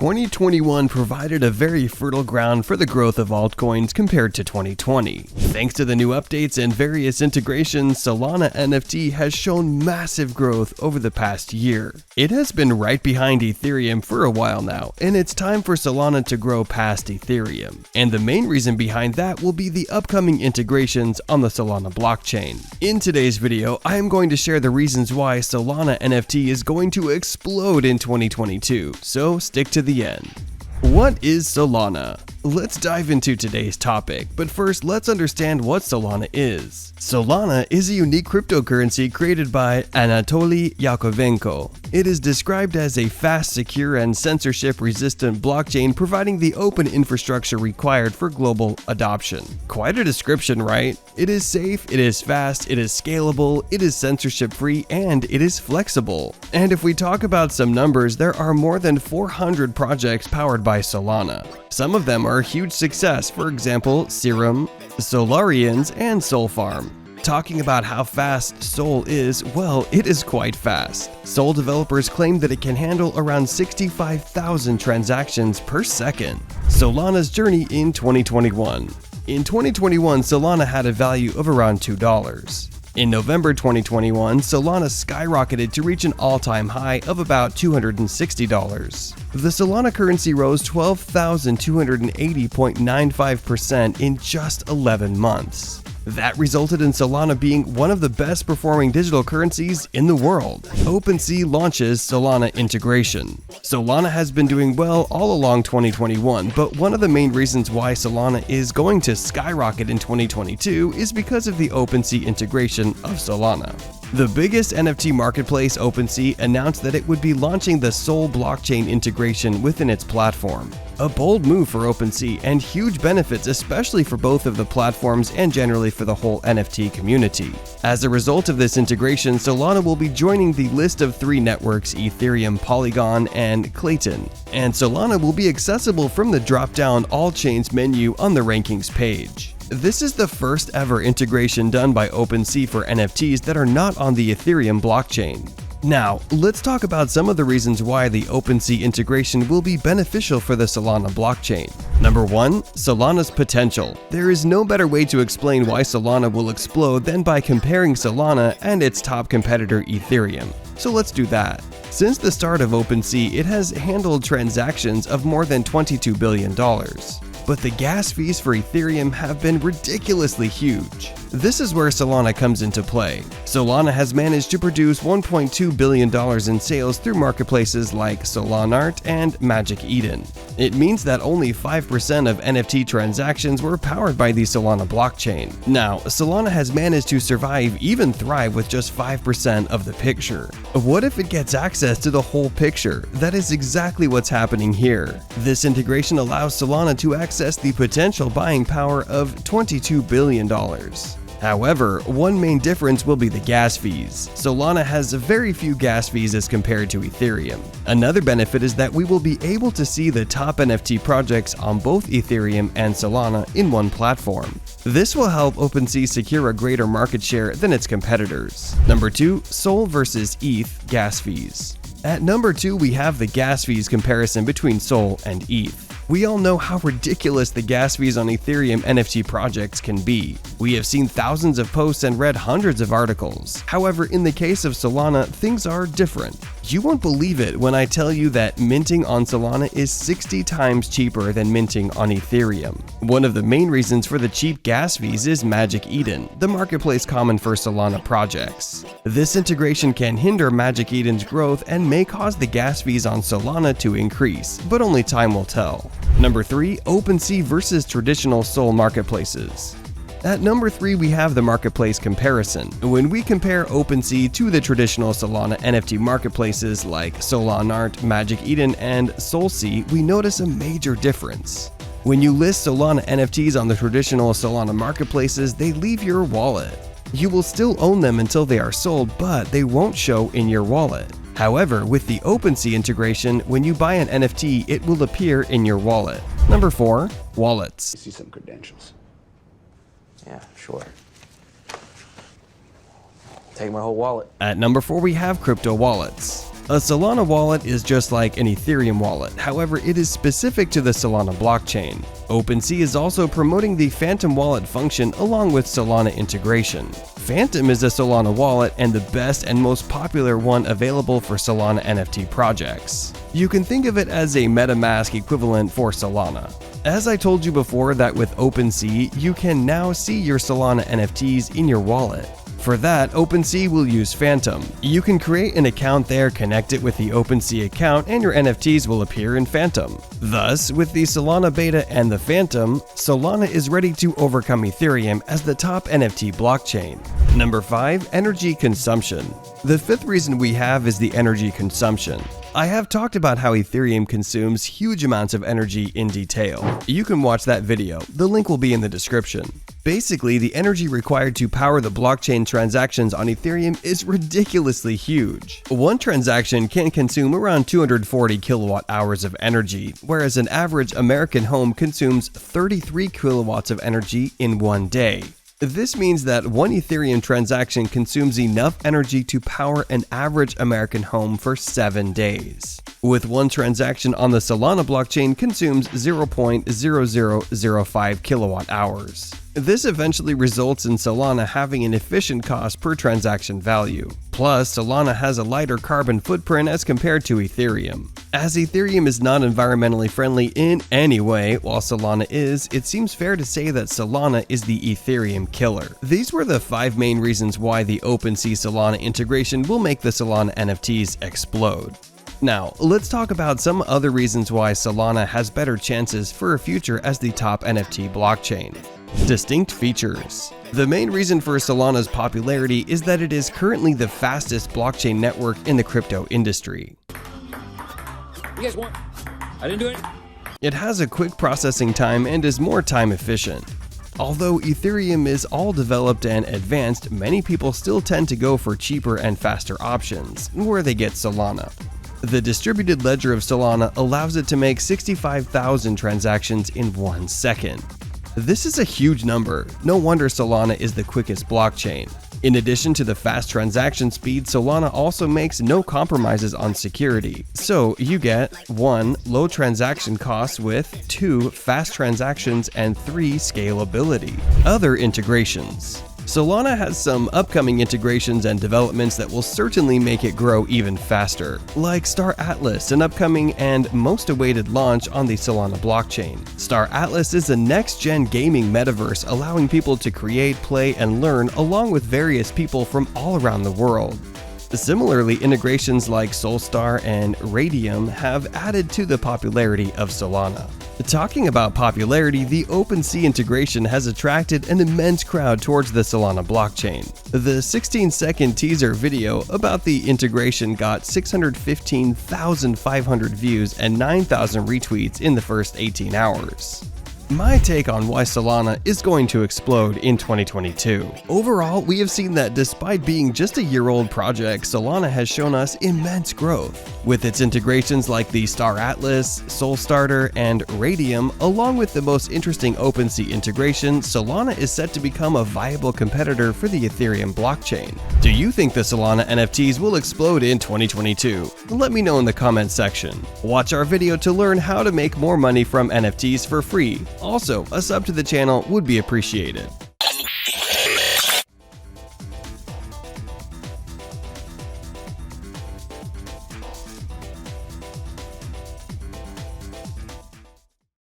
2021 provided a very fertile ground for the growth of altcoins compared to 2020. Thanks to the new updates and various integrations, Solana NFT has shown massive growth over the past year. It has been right behind Ethereum for a while now, and it's time for Solana to grow past Ethereum. And the main reason behind that will be the upcoming integrations on the Solana blockchain. In today's video, I am going to share the reasons why Solana NFT is going to explode in 2022, so stick to the end. What is Solana? Let's dive into today's topic, but first let's understand what Solana is. Solana is a unique cryptocurrency created by Anatoly Yakovenko. It is described as a fast, secure, and censorship-resistant blockchain providing the open infrastructure required for global adoption. Quite a description, right? It is safe, it is fast, it is scalable, it is censorship-free, and it is flexible. And if we talk about some numbers, there are more than 400 projects powered by Solana. Some of them are a huge success, for example, Serum, Solarians, and Solfarm. Talking about how fast Sol is, well, it is quite fast. Sol developers claim that it can handle around 65,000 transactions per second. Solana's journey in 2021. In 2021, Solana had a value of around $2. In November 2021, Solana skyrocketed to reach an all-time high of about $260. The Solana currency rose 12,280.95% in just 11 months. That resulted in Solana being one of the best performing digital currencies in the world. Opensea launches Solana integration. Solana has been doing well all along 2021, but one of the main reasons why Solana is going to skyrocket in 2022 is because of the Opensea integration of Solana. The biggest NFT marketplace, Opensea, announced that it would be launching the Sol blockchain integration within its platform. A bold move for Opensea and huge benefits, especially for both of the platforms and generally for the whole NFT community. As a result of this integration, Solana will be joining the list of 3 networks, Ethereum, Polygon, and Clayton. And Solana will be accessible from the drop-down All Chains menu on the rankings page. This is the first ever integration done by Opensea for NFTs that are not on the Ethereum blockchain. Now, let's talk about some of the reasons why the Opensea integration will be beneficial for the Solana blockchain. Number 1. Solana's potential. There is no better way to explain why Solana will explode than by comparing Solana and its top competitor Ethereum. So let's do that. Since the start of Opensea, it has handled transactions of more than $22 billion. But the gas fees for Ethereum have been ridiculously huge. This is where Solana comes into play. Solana has managed to produce $1.2 billion in sales through marketplaces like Solanart and Magic Eden. It means that only 5% of NFT transactions were powered by the Solana blockchain. Now, Solana has managed to survive, even thrive, with just 5% of the picture. What if it gets access to the whole picture? That is exactly what's happening here. This integration allows Solana to access the potential buying power of $22 billion. However, one main difference will be the gas fees. Solana has very few gas fees as compared to Ethereum. Another benefit is that we will be able to see the top NFT projects on both Ethereum and Solana in one platform. This will help Opensea secure a greater market share than its competitors. Number 2. Sol versus ETH gas fees. At number 2, we have the gas fees comparison between Sol and ETH. We all know how ridiculous the gas fees on Ethereum NFT projects can be. We have seen thousands of posts and read hundreds of articles. However, in the case of Solana, things are different. You won't believe it when I tell you that minting on Solana is 60 times cheaper than minting on Ethereum. One of the main reasons for the cheap gas fees is Magic Eden, the marketplace common for Solana projects. This integration can hinder Magic Eden's growth and may cause the gas fees on Solana to increase, but only time will tell. Number 3. Opensea versus traditional Sol marketplaces. At number 3, we have the marketplace comparison. When we compare Opensea to the traditional Solana NFT marketplaces like Solanart, Magic Eden, and Solsea, we notice a major difference. When you list Solana NFTs on the traditional Solana marketplaces, they leave your wallet. You will still own them until they are sold, but they won't show in your wallet. However, with the Opensea integration, when you buy an NFT, it will appear in your wallet. Number 4. Wallets. See some credentials. Yeah, sure. Take my whole wallet. At number 4, we have crypto wallets. A Solana wallet is just like an Ethereum wallet, however, it is specific to the Solana blockchain. Opensea is also promoting the Phantom wallet function along with Solana integration. Phantom is a Solana wallet and the best and most popular one available for Solana NFT projects. You can think of it as a MetaMask equivalent for Solana. As I told you before that with Opensea, you can now see your Solana NFTs in your wallet. For that, Opensea will use Phantom. You can create an account there, connect it with the Opensea account, and your NFTs will appear in Phantom. Thus, with the Solana beta and the Phantom, Solana is ready to overcome Ethereum as the top NFT blockchain. Number 5. Energy consumption. The fifth reason we have is the energy consumption. I have talked about how Ethereum consumes huge amounts of energy in detail. You can watch that video, the link will be in the description. Basically, the energy required to power the blockchain transactions on Ethereum is ridiculously huge. One transaction can consume around 240 kilowatt hours of energy, whereas an average American home consumes 33 kilowatts of energy in one day. This means that one Ethereum transaction consumes enough energy to power an average American home for 7 days. With one transaction on the Solana blockchain consumes 0.0005 kilowatt hours. This eventually results in Solana having an efficient cost per transaction value. Plus, Solana has a lighter carbon footprint as compared to Ethereum. As Ethereum is not environmentally friendly in any way, while Solana is, it seems fair to say that Solana is the Ethereum killer. These were the 5 main reasons why the Opensea Solana integration will make the Solana NFTs explode. Now, let's talk about some other reasons why Solana has better chances for a future as the top NFT blockchain. Distinct features. The main reason for Solana's popularity is that it is currently the fastest blockchain network in the crypto industry. You guys want? I didn't do it. It has a quick processing time and is more time efficient. Although Ethereum is all developed and advanced, many people still tend to go for cheaper and faster options, where they get Solana. The distributed ledger of Solana allows it to make 65,000 transactions in 1 second. This is a huge number, no wonder Solana is the quickest blockchain. In addition to the fast transaction speed, Solana also makes no compromises on security. So you get 1. Low transaction costs with 2. Fast transactions and 3. Scalability. Other integrations. Solana has some upcoming integrations and developments that will certainly make it grow even faster, like Star Atlas, an upcoming and most awaited launch on the Solana blockchain. Star Atlas is a next-gen gaming metaverse allowing people to create, play, and learn along with various people from all around the world. Similarly, integrations like Solstar and Radium have added to the popularity of Solana. Talking about popularity, the Opensea integration has attracted an immense crowd towards the Solana blockchain. The 16-second teaser video about the integration got 615,500 views and 9,000 retweets in the first 18 hours. My take on why Solana is going to explode in 2022. Overall, we have seen that despite being just a year-old project, Solana has shown us immense growth. With its integrations like the Star Atlas, Solstarter, and Radium, along with the most interesting Opensea integration, Solana is set to become a viable competitor for the Ethereum blockchain. Do you think the Solana NFTs will explode in 2022? Let me know in the comments section. Watch our video to learn how to make more money from NFTs for free. Also, a sub to the channel would be appreciated.